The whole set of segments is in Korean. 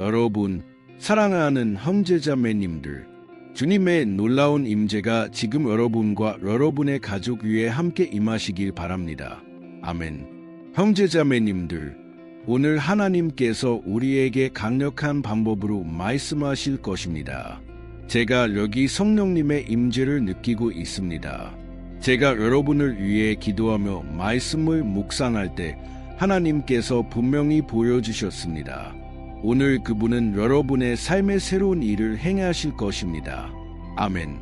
여러분, 사랑하는 형제자매님들, 주님의 놀라운 임재가 지금 여러분과 여러분의 가족 위에 함께 임하시길 바랍니다. 아멘. 형제자매님들, 오늘 하나님께서 우리에게 강력한 방법으로 말씀하실 것입니다. 제가 여기 성령님의 임재를 느끼고 있습니다. 제가 여러분을 위해 기도하며 말씀을 묵상할 때 하나님께서 분명히 보여주셨습니다. 오늘 그분은 여러분의 삶의 새로운 일을 행하실 것입니다. 아멘.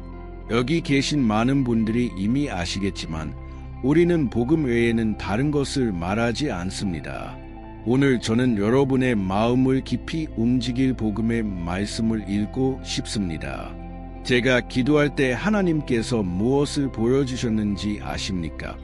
여기 계신 많은 분들이 이미 아시겠지만 우리는 복음 외에는 다른 것을 말하지 않습니다. 오늘 저는 여러분의 마음을 깊이 움직일 복음의 말씀을 읽고 싶습니다. 제가 기도할 때 하나님께서 무엇을 보여주셨는지 아십니까?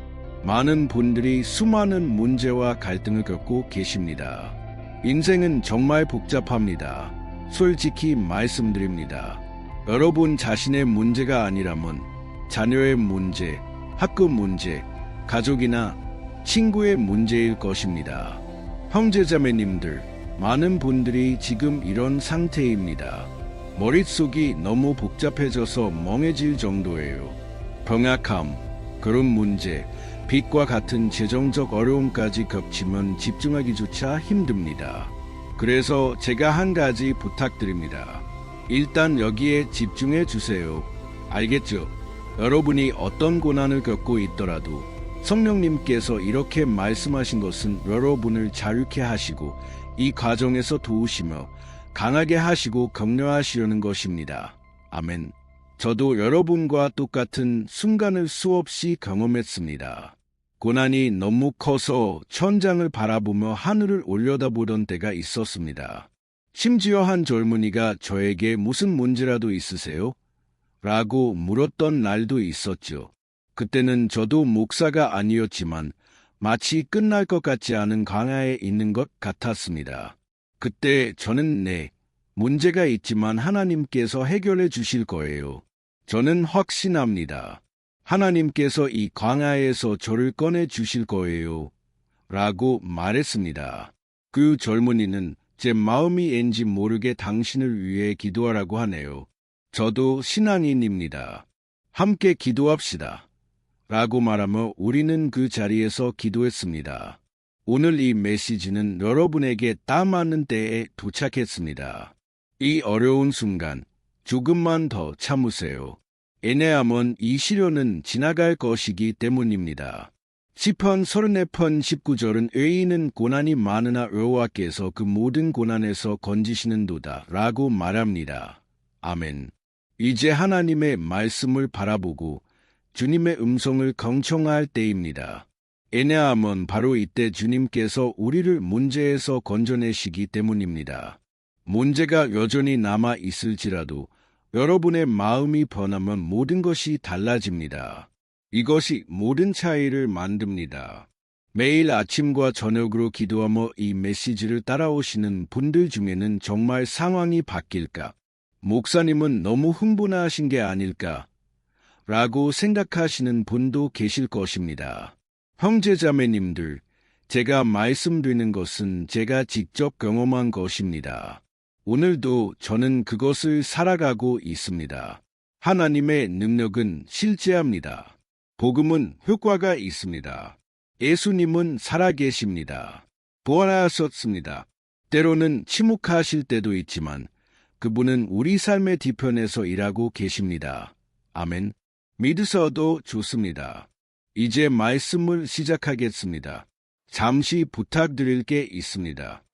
많은 분들이 수많은 문제와 갈등을 겪고 계십니다. 인생은 정말 복잡합니다. 솔직히 말씀드립니다. 여러분 자신의 문제가 아니라면 자녀의 문제, 학급 문제, 가족이나 친구의 문제일 것입니다. 형제자매님들, 많은 분들이 지금 이런 상태입니다. 머릿속이 너무 복잡해져서 멍해질 정도예요. 병약함, 그런 문제, 빚과 같은 재정적 어려움까지 겹치면 집중하기조차 힘듭니다. 그래서 제가 한 가지 부탁드립니다. 일단 여기에 집중해 주세요. 알겠죠? 여러분이 어떤 고난을 겪고 있더라도 성령님께서 이렇게 말씀하신 것은 여러분을 자유케 하시고 이 과정에서 도우시며 강하게 하시고 격려하시려는 것입니다. 아멘. 저도 여러분과 똑같은 순간을 수없이 경험했습니다. 고난이 너무 커서 천장을 바라보며 하늘을 올려다보던 때가 있었습니다. 심지어 한 젊은이가 저에게 무슨 문제라도 있으세요? 라고 물었던 날도 있었죠. 그때는 저도 목사가 아니었지만 마치 끝날 것 같지 않은 광야에 있는 것 같았습니다. 그때 저는 문제가 있지만 하나님께서 해결해 주실 거예요. 저는 확신합니다. 하나님께서 이 광야에서 저를 꺼내 주실 거예요. 라고 말했습니다. 그 젊은이는 제 마음이 왠지 모르게 당신을 위해 기도하라고 하네요. 저도 신앙인입니다. 함께 기도합시다. 라고 말하며 우리는 그 자리에서 기도했습니다. 오늘 이 메시지는 여러분에게 딱 맞는 때에 도착했습니다. 이 어려운 순간, 조금만 더 참으세요. 왜냐하면 이 시련은 지나갈 것이기 때문입니다. 시편 34편 19절은 의인은 고난이 많으나 여호와께서 그 모든 고난에서 건지시는도다 라고 말합니다. 아멘. 이제 하나님의 말씀을 바라보고 주님의 음성을 경청할 때입니다. 왜냐하면 바로 이때 주님께서 우리를 문제에서 건져내시기 때문입니다. 문제가 여전히 남아 있을지라도 여러분의 마음이 변하면 모든 것이 달라집니다. 이것이 모든 차이를 만듭니다. 매일 아침과 저녁으로 기도하며 이 메시지를 따라오시는 분들 중에는 정말 상황이 바뀔까? 목사님은 너무 흥분하신 게 아닐까? 라고 생각하시는 분도 계실 것입니다. 형제자매님들, 제가 말씀드리는 것은 제가 직접 경험한 것입니다. 오늘도 저는 그것을 살아가고 있습니다. 하나님의 능력은 실제합니다. 복음은 효과가 있습니다. 예수님은 살아계십니다. 부활하셨습니다. 때로는 침묵하실 때도 있지만 그분은 우리 삶의 뒤편에서 일하고 계십니다. 아멘. 믿으셔도 좋습니다. 이제 말씀을 시작하겠습니다. 잠시 부탁드릴 게 있습니다.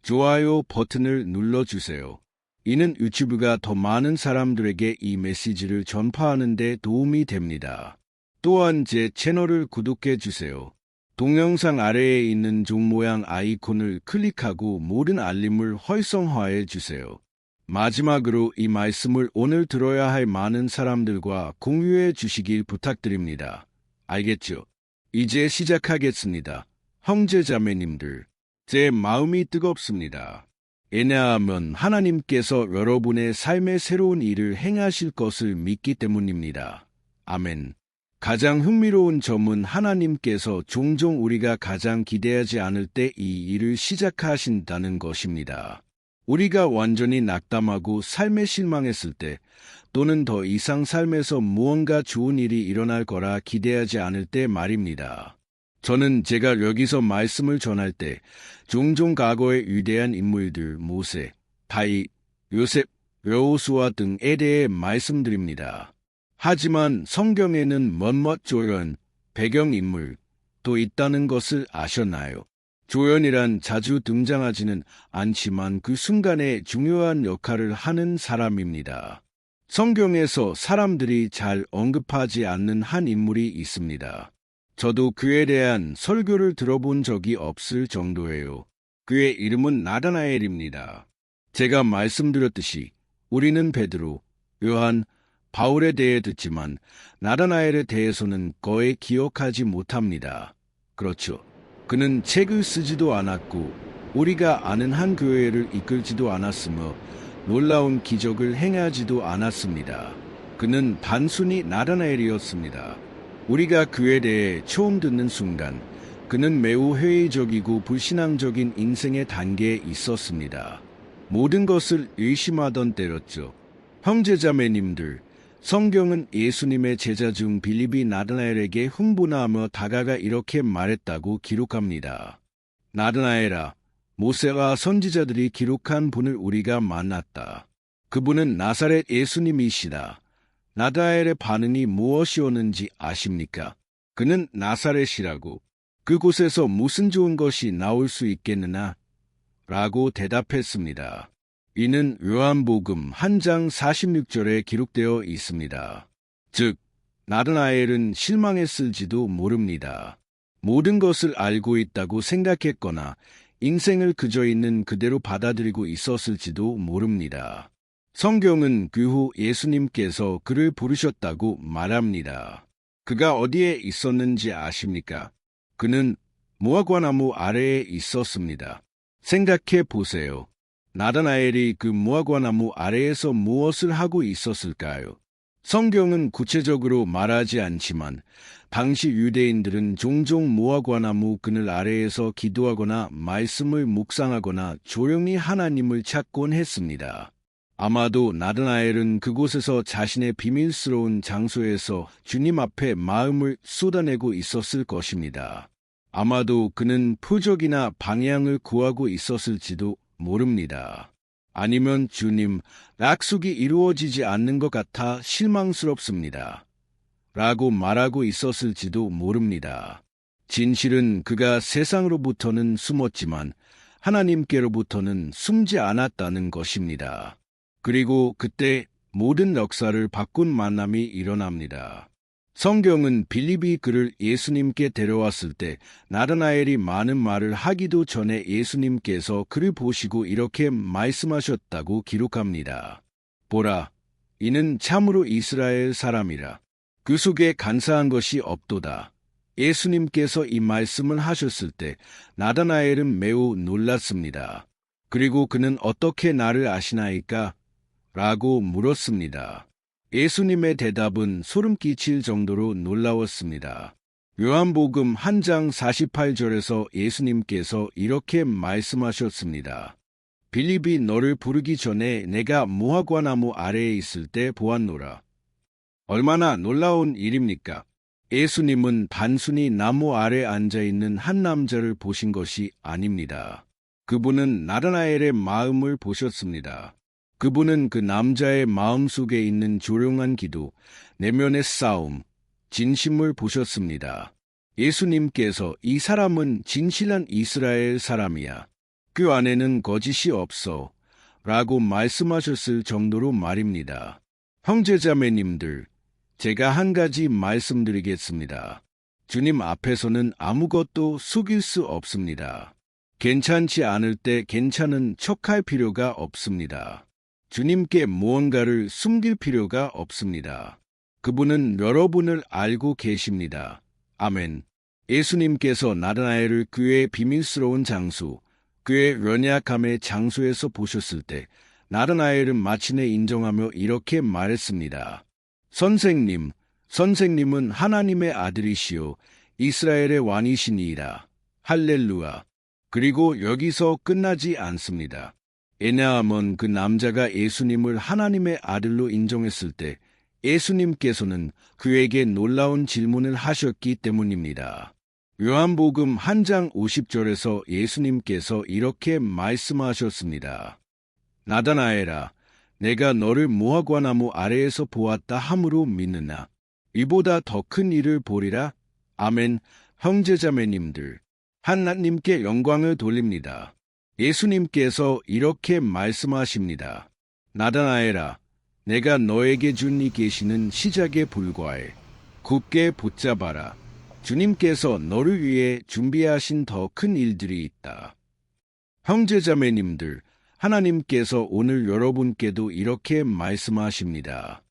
좋아요 버튼을 눌러주세요. 이는 유튜브가 더 많은 사람들에게 이 메시지를 전파하는 데 도움이 됩니다. 또한 제 채널을 구독해 주세요. 동영상 아래에 있는 종 모양 아이콘을 클릭하고 모든 알림을 활성화해 주세요. 마지막으로 이 말씀을 오늘 들어야 할 많은 사람들과 공유해 주시길 부탁드립니다. 알겠죠? 이제 시작하겠습니다. 형제자매님들, 제 마음이 뜨겁습니다. 왜냐하면 하나님께서 여러분의 삶의 새로운 일을 행하실 것을 믿기 때문입니다. 아멘. 가장 흥미로운 점은 하나님께서 종종 우리가 가장 기대하지 않을 때 이 일을 시작하신다는 것입니다. 우리가 완전히 낙담하고 삶에 실망했을 때, 또는 더 이상 삶에서 무언가 좋은 일이 일어날 거라 기대하지 않을 때 말입니다. 저는 제가 여기서 말씀을 전할 때 종종 과거의 위대한 인물들 모세, 다윗, 요셉, 여호수아 등에 대해 말씀드립니다. 하지만 성경에는 몇몇 조연, 배경인물도 있다는 것을 아셨나요? 조연이란 자주 등장하지는 않지만 그 순간에 중요한 역할을 하는 사람입니다. 성경에서 사람들이 잘 언급하지 않는 한 인물이 있습니다. 저도 그에 대한 설교를 들어본 적이 없을 정도예요. 그의 이름은 나다나엘입니다. 제가 말씀드렸듯이 우리는 베드로, 요한, 바울에 대해 듣지만 나다나엘에 대해서는 거의 기억하지 못합니다. 그렇죠. 그는 책을 쓰지도 않았고 우리가 아는 한 교회를 이끌지도 않았으며 놀라운 기적을 행하지도 않았습니다. 그는 단순히 나다나엘이었습니다. 우리가 그에 대해 처음 듣는 순간 그는 매우 회의적이고 불신앙적인 인생의 단계에 있었습니다. 모든 것을 의심하던 때였죠. 형제자매님들, 성경은 예수님의 제자 중 빌립이 나다나엘에게 흥분하며 다가가 이렇게 말했다고 기록합니다. 나다나엘아, 모세와 선지자들이 기록한 분을 우리가 만났다. 그분은 나사렛 예수님이시다. 나다나엘의 반응이 무엇이었는지 아십니까? 그는 나사렛이라고, 그곳에서 무슨 좋은 것이 나올 수 있겠느냐? 라고 대답했습니다. 이는 요한복음 1장 46절에 기록되어 있습니다. 즉, 나다나엘은 실망했을지도 모릅니다. 모든 것을 알고 있다고 생각했거나 인생을 그저 있는 그대로 받아들이고 있었을지도 모릅니다. 성경은 그 후 예수님께서 그를 부르셨다고 말합니다. 그가 어디에 있었는지 아십니까? 그는 무화과나무 아래에 있었습니다. 생각해 보세요. 나다나엘이 그 무화과나무 아래에서 무엇을 하고 있었을까요? 성경은 구체적으로 말하지 않지만 당시 유대인들은 종종 무화과나무 그늘 아래에서 기도하거나 말씀을 묵상하거나 조용히 하나님을 찾곤 했습니다. 아마도 나다나엘은 그곳에서 자신의 비밀스러운 장소에서 주님 앞에 마음을 쏟아내고 있었을 것입니다. 아마도 그는 표적이나 방향을 구하고 있었을지도 모릅니다. 아니면 주님, 약속이 이루어지지 않는 것 같아 실망스럽습니다. 라고 말하고 있었을지도 모릅니다. 진실은 그가 세상으로부터는 숨었지만 하나님께로부터는 숨지 않았다는 것입니다. 그리고 그때 모든 역사를 바꾼 만남이 일어납니다. 성경은 빌립이 그를 예수님께 데려왔을 때 나다나엘이 많은 말을 하기도 전에 예수님께서 그를 보시고 이렇게 말씀하셨다고 기록합니다. 보라, 이는 참으로 이스라엘 사람이라. 그 속에 간사한 것이 없도다. 예수님께서 이 말씀을 하셨을 때 나다나엘은 매우 놀랐습니다. 그리고 그는 어떻게 나를 아시나이까? 라고 물었습니다. 예수님의 대답은 소름 끼칠 정도로 놀라웠습니다. 요한복음 1장 48절에서 예수님께서 이렇게 말씀하셨습니다. 빌립이 너를 부르기 전에 내가 무화과나무 아래에 있을 때 보았노라. 얼마나 놀라운 일입니까? 예수님은 단순히 나무 아래 앉아있는 한 남자를 보신 것이 아닙니다. 그분은 나다나엘의 마음을 보셨습니다. 그분은 그 남자의 마음속에 있는 조용한 기도, 내면의 싸움, 진심을 보셨습니다. 예수님께서 이 사람은 진실한 이스라엘 사람이야. 그 안에는 거짓이 없어. 라고 말씀하셨을 정도로 말입니다. 형제자매님들, 제가 한 가지 말씀드리겠습니다. 주님 앞에서는 아무것도 속일 수 없습니다. 괜찮지 않을 때 괜찮은 척할 필요가 없습니다. 주님께 무언가를 숨길 필요가 없습니다. 그분은 여러분을 알고 계십니다. 아멘. 예수님께서 나다나엘을 그의 비밀스러운 장소, 그의 연약함의 장소에서 보셨을 때 나다나엘은 마침내 인정하며 이렇게 말했습니다. 선생님은 하나님의 아들이시요 이스라엘의 왕이시니이다. 할렐루야. 그리고 여기서 끝나지 않습니다. 왜냐하면 그 남자가 예수님을 하나님의 아들로 인정했을 때 예수님께서는 그에게 놀라운 질문을 하셨기 때문입니다. 요한복음 1장 50절에서 예수님께서 이렇게 말씀하셨습니다. 나다나엘아, 내가 너를 무화과나무 아래에서 보았다 함으로 믿느냐? 이보다 더 큰 일을 보리라. 아멘. 형제자매님들, 하나님께 영광을 돌립니다. 예수님께서 이렇게 말씀하십니다. 나다나엘아, 내가 너에게 준 이 계시는 시작에 불과해. 굳게 붙잡아라. 주님께서 너를 위해 준비하신 더 큰 일들이 있다. 형제자매님들, 하나님께서 오늘 여러분께도 이렇게 말씀하십니다.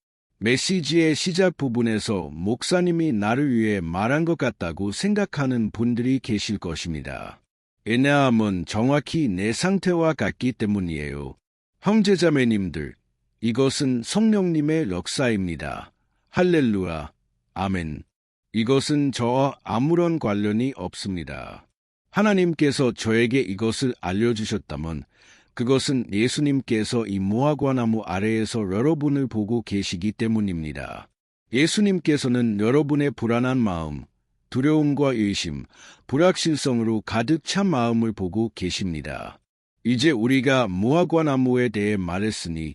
메시지의 시작 부분에서 목사님이 나를 위해 말한 것 같다고 생각하는 분들이 계실 것입니다. 왜냐하면 정확히 내 상태와 같기 때문이에요. 형제자매님들, 이것은 성령님의 역사입니다. 할렐루야, 아멘. 이것은 저와 아무런 관련이 없습니다. 하나님께서 저에게 이것을 알려주셨다면 그것은 예수님께서 이 무화과나무 아래에서 여러분을 보고 계시기 때문입니다. 예수님께서는 여러분의 불안한 마음, 두려움과 의심, 불확실성으로 가득 찬 마음을 보고 계십니다. 이제 우리가 무화과나무에 대해 말했으니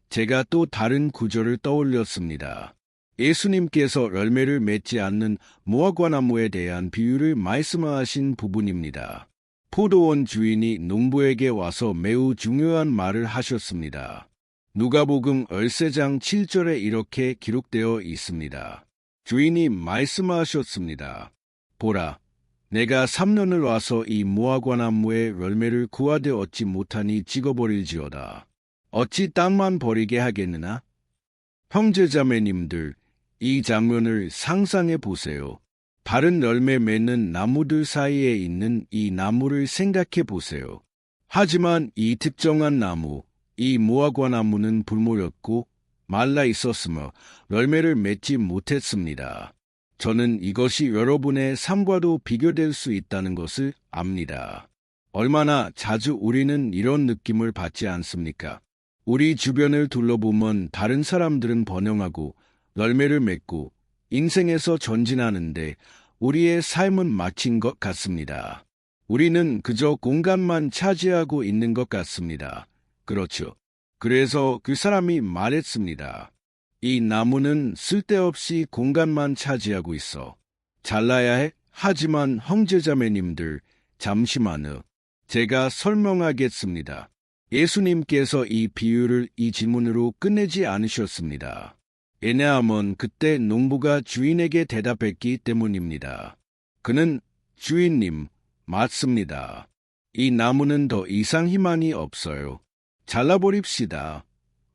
제가 또 다른 구절을 떠올렸습니다. 예수님께서 열매를 맺지 않는 무화과나무에 대한 비유를 말씀하신 부분입니다. 포도원 주인이 농부에게 와서 매우 중요한 말을 하셨습니다. 누가복음 13장 7절에 이렇게 기록되어 있습니다. 주인이 말씀하셨습니다. 보라, 내가 3년을 와서 이 무화과나무의 열매를 구하되 얻지 못하니 찍어버릴지어다. 어찌 땅만 버리게 하겠느냐? 형제자매님들, 이 장면을 상상해 보세요. 바른 열매 맺는 나무들 사이에 있는 이 나무를 생각해 보세요. 하지만 이 특정한 나무, 이 무화과나무는 불모였고 말라 있었으며 열매를 맺지 못했습니다. 저는 이것이 여러분의 삶과도 비교될 수 있다는 것을 압니다. 얼마나 자주 우리는 이런 느낌을 받지 않습니까? 우리 주변을 둘러보면 다른 사람들은 번영하고 열매를 맺고 인생에서 전진하는데 우리의 삶은 막힌 것 같습니다. 우리는 그저 공간만 차지하고 있는 것 같습니다. 그렇죠. 그래서 그 사람이 말했습니다. 이 나무는 쓸데없이 공간만 차지하고 있어. 잘라야 해? 하지만 형제자매님들, 잠시만요. 제가 설명하겠습니다. 예수님께서 이 비유를 이 질문으로 끝내지 않으셨습니다. 왜냐하면 그때 농부가 주인에게 대답했기 때문입니다. 그는 주인님, 맞습니다. 이 나무는 더 이상 희망이 없어요. 잘라버립시다.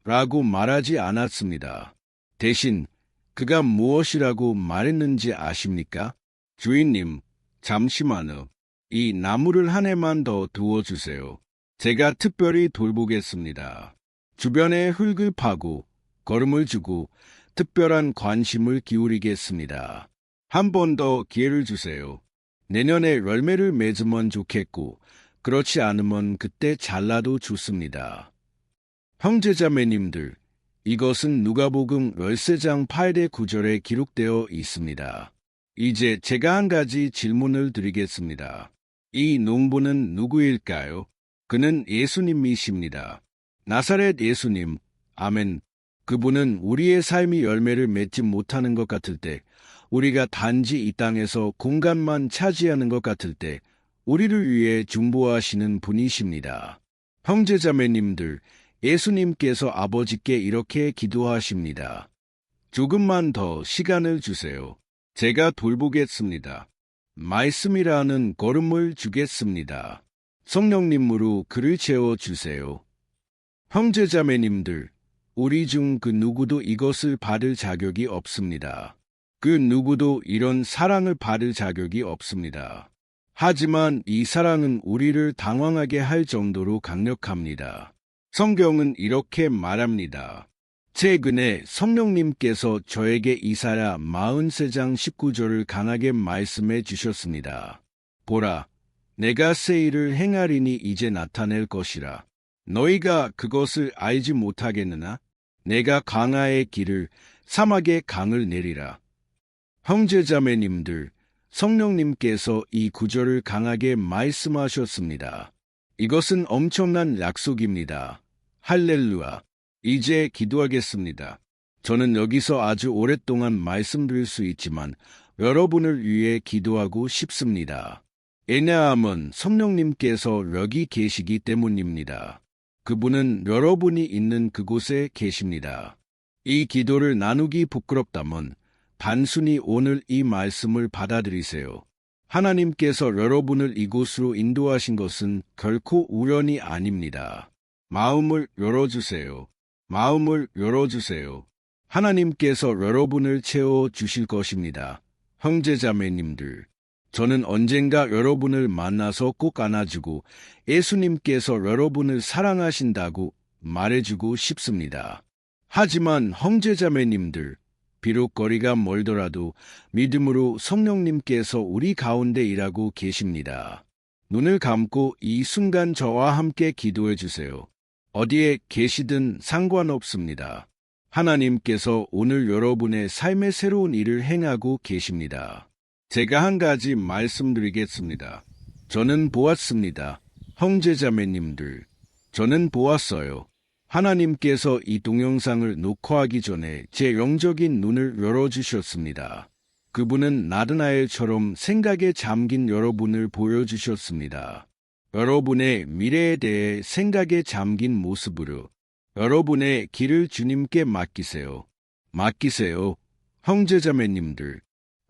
라고 말하지 않았습니다. 대신 그가 무엇이라고 말했는지 아십니까? 주인님, 잠시만요. 이 나무를 한 해만 더 두어주세요. 제가 특별히 돌보겠습니다. 주변에 흙을 파고 거름을 주고 특별한 관심을 기울이겠습니다. 한 번 더 기회를 주세요. 내년에 열매를 맺으면 좋겠고 그렇지 않으면 그때 잘라도 좋습니다. 형제자매님들, 이것은 누가복음 13장 8대 9절에 기록되어 있습니다. 이제 제가 한 가지 질문을 드리겠습니다. 이 농부는 누구일까요? 그는 예수님이십니다. 나사렛 예수님, 아멘. 그분은 우리의 삶이 열매를 맺지 못하는 것 같을 때, 우리가 단지 이 땅에서 공간만 차지하는 것 같을 때, 우리를 위해 중보하시는 분이십니다. 형제자매님들, 예수님께서 아버지께 이렇게 기도하십니다. 조금만 더 시간을 주세요. 제가 돌보겠습니다. 말씀이라는 걸음을 주겠습니다. 성령님으로 그를 채워주세요. 형제자매님들, 우리 중 그 누구도 이것을 받을 자격이 없습니다. 그 누구도 이런 사랑을 받을 자격이 없습니다. 하지만 이 사랑은 우리를 당황하게 할 정도로 강력합니다. 성경은 이렇게 말합니다. 최근에 성령님께서 저에게 이사야 43장 19절을 강하게 말씀해 주셨습니다. 보라, 내가 새 일을 행하리니 이제 나타낼 것이라. 너희가 그것을 알지 못하겠느냐? 내가 강야의 길을 사막에 강을 내리라. 형제자매님들, 성령님께서 이 구절을 강하게 말씀하셨습니다. 이것은 엄청난 약속입니다. 할렐루야. 이제 기도하겠습니다. 저는 여기서 아주 오랫동안 말씀드릴 수 있지만 여러분을 위해 기도하고 싶습니다. 왜냐하면 성령님께서 여기 계시기 때문입니다. 그분은 여러분이 있는 그곳에 계십니다. 이 기도를 나누기 부끄럽다면 단순히 오늘 이 말씀을 받아들이세요. 하나님께서 여러분을 이곳으로 인도하신 것은 결코 우연이 아닙니다. 마음을 열어주세요. 마음을 열어주세요. 하나님께서 여러분을 채워주실 것입니다. 형제자매님들, 저는 언젠가 여러분을 만나서 꼭 안아주고 예수님께서 여러분을 사랑하신다고 말해주고 싶습니다. 하지만 형제자매님들, 비록 거리가 멀더라도 믿음으로 성령님께서 우리 가운데 일하고 계십니다. 눈을 감고 이 순간 저와 함께 기도해 주세요. 어디에 계시든 상관없습니다. 하나님께서 오늘 여러분의 삶의 새로운 일을 행하고 계십니다. 제가 한 가지 말씀드리겠습니다. 저는 보았습니다. 형제자매님들, 저는 보았어요. 하나님께서 이 동영상을 녹화하기 전에 제 영적인 눈을 열어주셨습니다. 그분은 나드나엘처럼 생각에 잠긴 여러분을 보여주셨습니다. 여러분의 미래에 대해 생각에 잠긴 모습으로 여러분의 길을 주님께 맡기세요. 맡기세요. 형제자매님들,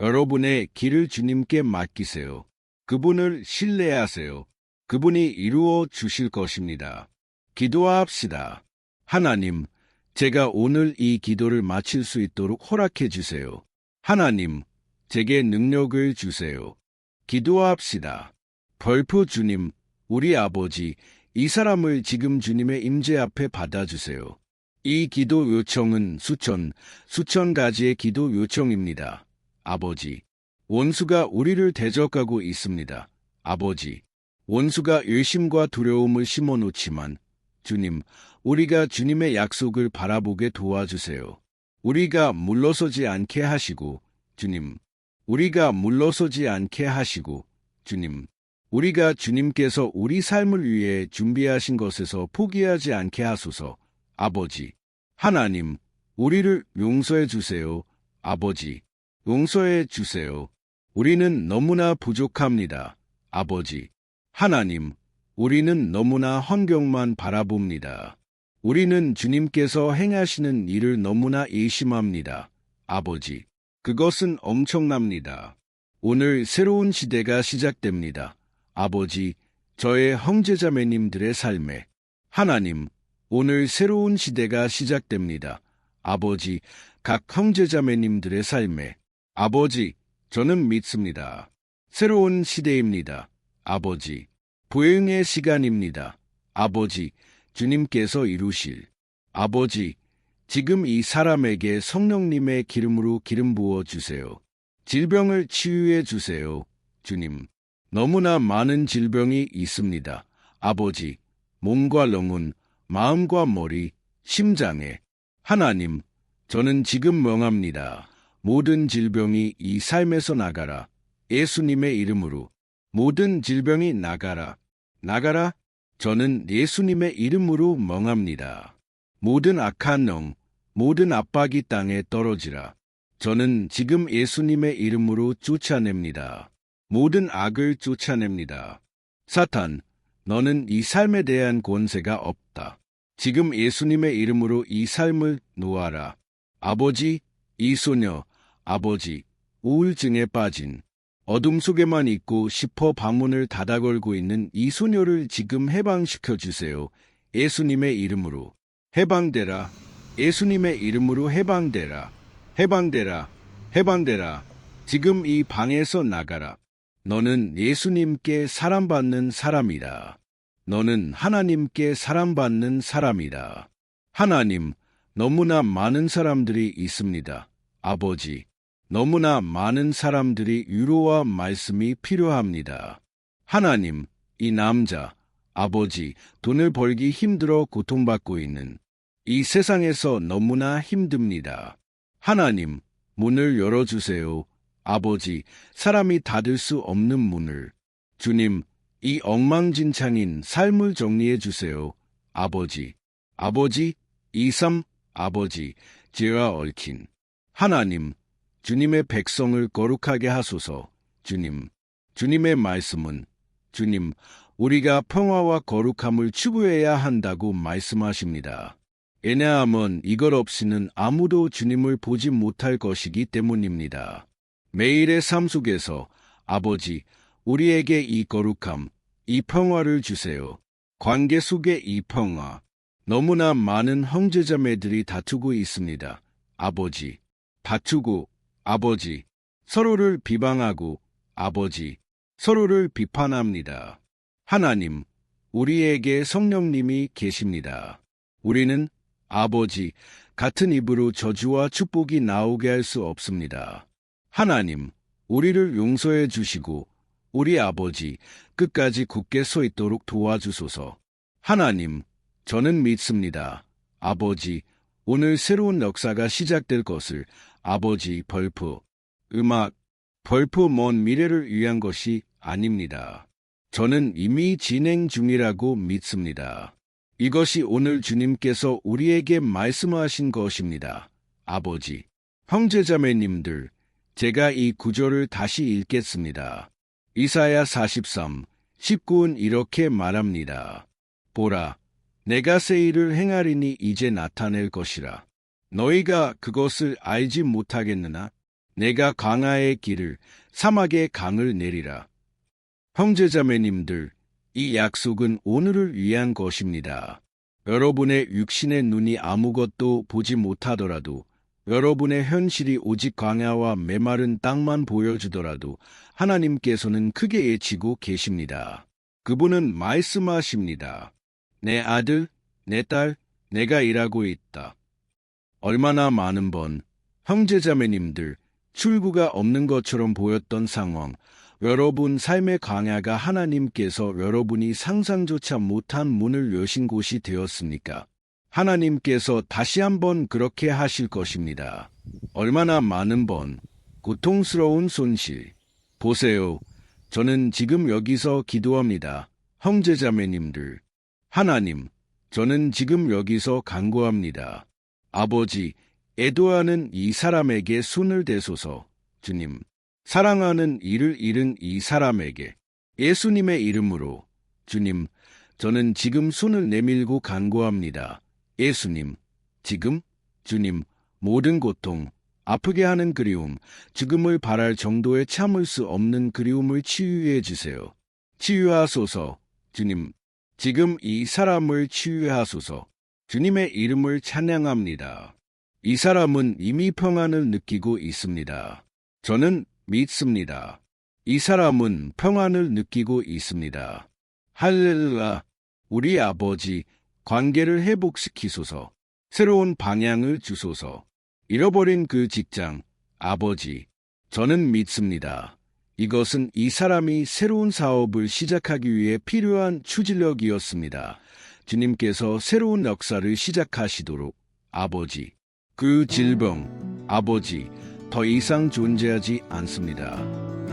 여러분의 길을 주님께 맡기세요. 그분을 신뢰하세요. 그분이 이루어 주실 것입니다. 기도합시다. 하나님, 제가 오늘 이 기도를 마칠 수 있도록 허락해 주세요. 하나님, 제게 능력을 주세요. 기도합시다. 벌프 주님, 우리 아버지, 이 사람을 지금 주님의 임재 앞에 받아주세요. 이 기도 요청은 수천 가지의 기도 요청입니다. 아버지, 원수가 우리를 대적하고 있습니다. 아버지, 원수가 의심과 두려움을 심어놓지만 주님, 우리가 주님의 약속을 바라보게 도와주세요. 우리가 물러서지 않게 하시고, 주님, 우리가 물러서지 않게 하시고, 주님, 우리가 주님께서 우리 삶을 위해 준비하신 것에서 포기하지 않게 하소서. 아버지, 하나님, 우리를 용서해 주세요. 아버지, 용서해 주세요. 우리는 너무나 부족합니다. 아버지, 하나님, 우리는 너무나 환경만 바라봅니다. 우리는 주님께서 행하시는 일을 너무나 의심합니다. 아버지, 그것은 엄청납니다. 오늘 새로운 시대가 시작됩니다. 아버지, 저의 형제자매님들의 삶에 하나님, 오늘 새로운 시대가 시작됩니다. 아버지, 각 형제자매님들의 삶에 아버지, 저는 믿습니다. 새로운 시대입니다. 아버지, 부흥의 시간입니다. 아버지, 주님께서 이루실. 아버지, 지금 이 사람에게 성령님의 기름으로 기름 부어 주세요. 질병을 치유해 주세요. 주님, 너무나 많은 질병이 있습니다. 아버지, 몸과 영혼, 마음과 머리, 심장에. 하나님, 저는 지금 명합니다. 모든 질병이 이 삶에서 나가라. 예수님의 이름으로. 모든 질병이 나가라. 나가라. 저는 예수님의 이름으로 명합니다. 모든 악한 영, 모든 압박이 땅에 떨어지라. 저는 지금 예수님의 이름으로 쫓아냅니다. 모든 악을 쫓아냅니다. 사탄, 너는 이 삶에 대한 권세가 없다. 지금 예수님의 이름으로 이 삶을 놓아라. 아버지, 이 소녀, 아버지, 우울증에 빠진 어둠 속에만 있고 싶어 방문을 닫아 걸고 있는 이 소녀를 지금 해방시켜 주세요. 예수님의 이름으로 해방되라. 예수님의 이름으로 해방되라. 해방되라. 해방되라. 지금 이 방에서 나가라. 너는 예수님께 사랑받는 사람이다. 너는 하나님께 사랑받는 사람이다. 하나님, 너무나 많은 사람들이 있습니다. 아버지, 너무나 많은 사람들이 위로와 말씀이 필요합니다. 하나님, 이 남자, 아버지, 돈을 벌기 힘들어 고통받고 있는 이 세상에서 너무나 힘듭니다. 하나님, 문을 열어주세요. 아버지, 사람이 닫을 수 없는 문을. 주님, 이 엉망진창인 삶을 정리해 주세요. 아버지, 이 삶, 아버지, 죄와 얽힌. 하나님, 주님의 백성을 거룩하게 하소서. 주님의 말씀은, 주님, 우리가 평화와 거룩함을 추구해야 한다고 말씀하십니다. 왜냐하면 이것 없이는 아무도 주님을 보지 못할 것이기 때문입니다. 매일의 삶 속에서 아버지, 우리에게 이 거룩함, 이 평화를 주세요. 관계 속의 이 평화. 너무나 많은 형제자매들이 다투고 있습니다. 아버지, 다투고, 아버지, 서로를 비방하고, 아버지, 서로를 비판합니다. 하나님, 우리에게 성령님이 계십니다. 우리는 아버지, 같은 입으로 저주와 축복이 나오게 할 수 없습니다. 하나님, 우리를 용서해 주시고 우리 아버지 끝까지 굳게 서 있도록 도와주소서. 하나님, 저는 믿습니다. 아버지, 오늘 새로운 역사가 시작될 것을 아버지 벌프, 음악, 벌프 먼 미래를 위한 것이 아닙니다. 저는 이미 진행 중이라고 믿습니다. 이것이 오늘 주님께서 우리에게 말씀하신 것입니다. 아버지, 형제자매님들, 제가 이 구절을 다시 읽겠습니다. 이사야 43, 19은 이렇게 말합니다. 보라, 내가 새 일을 행하리니 이제 나타낼 것이라. 너희가 그것을 알지 못하겠느나 내가 광야의 길을 사막의 강을 내리라. 형제자매님들, 이 약속은 오늘을 위한 것입니다. 여러분의 육신의 눈이 아무것도 보지 못하더라도, 여러분의 현실이 오직 광야와 메마른 땅만 보여주더라도 하나님께서는 크게 외치고 계십니다. 그분은 말씀하십니다. 내 아들, 내 딸, 내가 일하고 있다. 얼마나 많은 번, 형제자매님들, 출구가 없는 것처럼 보였던 상황, 여러분 삶의 광야가 하나님께서 여러분이 상상조차 못한 문을 여신 곳이 되었습니까? 하나님께서 다시 한번 그렇게 하실 것입니다. 얼마나 많은 번, 고통스러운 손실. 보세요. 저는 지금 여기서 기도합니다. 형제자매님들. 하나님, 저는 지금 여기서 간구합니다. 아버지, 애도하는 이 사람에게 손을 대소서. 주님, 사랑하는 이를 잃은 이 사람에게 예수님의 이름으로 주님, 저는 지금 손을 내밀고 간구합니다. 예수님, 지금 주님, 모든 고통, 아프게 하는 그리움, 죽음을 바랄 정도의 참을 수 없는 그리움을 치유해 주세요. 치유하소서. 주님, 지금 이 사람을 치유하소서. 주님의 이름을 찬양합니다. 이 사람은 이미 평안을 느끼고 있습니다. 저는 믿습니다. 이 사람은 평안을 느끼고 있습니다. 할렐루야. 우리 아버지, 관계를 회복시키소서. 새로운 방향을 주소서. 잃어버린 그 직장, 아버지, 저는 믿습니다. 이것은 이 사람이 새로운 사업을 시작하기 위해 필요한 추진력이었습니다. 주님께서 새로운 역사를 시작하시도록, 아버지, 그 질병, 아버지, 더 이상 존재하지 않습니다.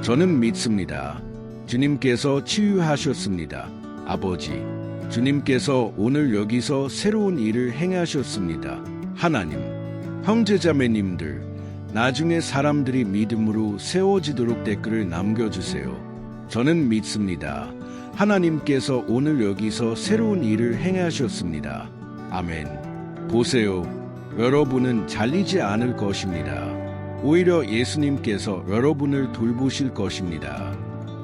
저는 믿습니다. 주님께서 치유하셨습니다. 아버지, 주님께서 오늘 여기서 새로운 일을 행하셨습니다. 하나님, 형제자매님들, 나중에 사람들이 믿음으로 세워지도록 댓글을 남겨주세요. 저는 믿습니다. 하나님께서 오늘 여기서 새로운 일을 행하셨습니다. 아멘. 보세요. 여러분은 잘리지 않을 것입니다. 오히려 예수님께서 여러분을 돌보실 것입니다.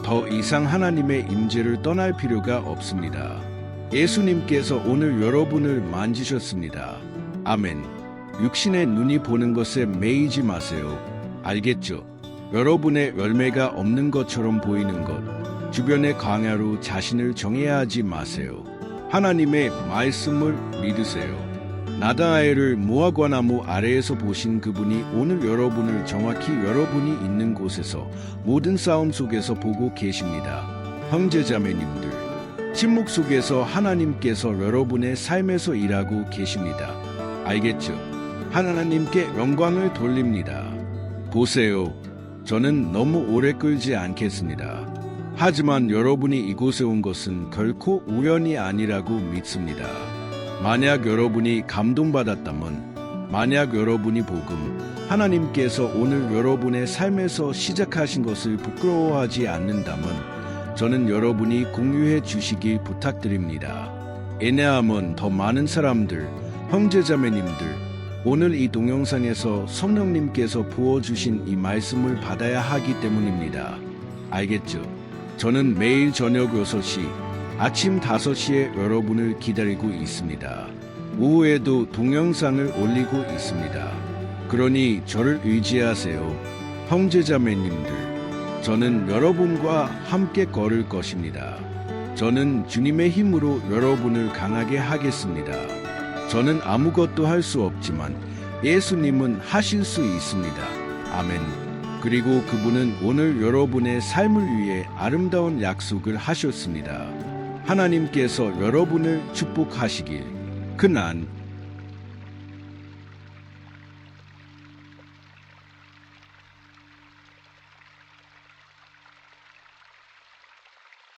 더 이상 하나님의 임재를 떠날 필요가 없습니다. 예수님께서 오늘 여러분을 만지셨습니다. 아멘. 육신의 눈이 보는 것에 매이지 마세요. 알겠죠? 여러분의 열매가 없는 것처럼 보이는 것, 주변의 광야로 자신을 정해야 하지 마세요. 하나님의 말씀을 믿으세요. 나다아엘을 무화과나무 아래에서 보신 그분이 오늘 여러분을 정확히 여러분이 있는 곳에서 모든 싸움 속에서 보고 계십니다. 형제자매님들, 침묵 속에서 하나님께서 여러분의 삶에서 일하고 계십니다. 알겠죠? 하나님께 영광을 돌립니다. 보세요. 저는 너무 오래 끌지 않겠습니다. 하지만 여러분이 이곳에 온 것은 결코 우연이 아니라고 믿습니다. 만약 여러분이 감동받았다면, 만약 여러분이 복음, 하나님께서 오늘 여러분의 삶에서 시작하신 것을 부끄러워하지 않는다면 저는 여러분이 공유해 주시길 부탁드립니다. 왜냐하면 더 많은 사람들, 형제자매님들, 오늘 이 동영상에서 성령님께서 부어주신 이 말씀을 받아야 하기 때문입니다. 알겠죠? 저는 매일 저녁 6시, 아침 5시에 여러분을 기다리고 있습니다. 오후에도 동영상을 올리고 있습니다. 그러니 저를 의지하세요. 형제자매님들, 저는 여러분과 함께 걸을 것입니다. 저는 주님의 힘으로 여러분을 강하게 하겠습니다. 저는 아무것도 할 수 없지만 예수님은 하실 수 있습니다. 아멘. 그리고 그분은 오늘 여러분의 삶을 위해 아름다운 약속을 하셨습니다. 하나님께서 여러분을 축복하시길. 그난